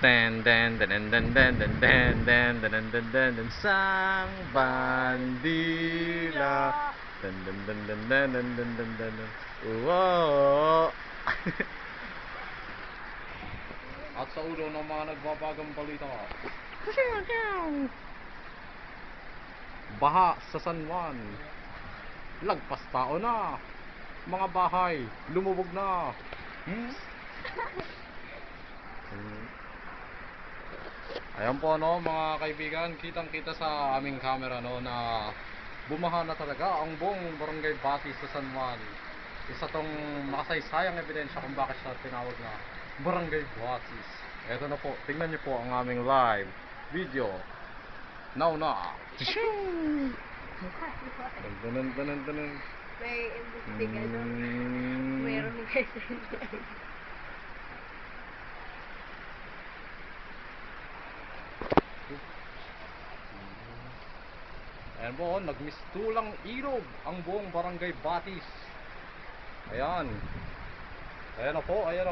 Den den den den den den den den den den den den sang bandila. Den den den den den den den den den den. Wow. At sa ulo ng mga nagbabagang balita. Baha sa San Juan. Lagpas tao na. Mga bahay lumubog na. Ayan po no mga kaibigan, kitang-kita sa aming camera no na bumaha na talaga ang buong barangay Bati sa San Juan. Isa tong makasaysayang ebidensya kung bakit siya tinawag na Barangay Batis. Eto na po, tingnan niyo po ang aming live video. Now na. Dun. May investigador. Mayroon guys. Ayan po, nagmistulang ilog ang buong barangay Batis. Ayan. Ayan na po, ayan na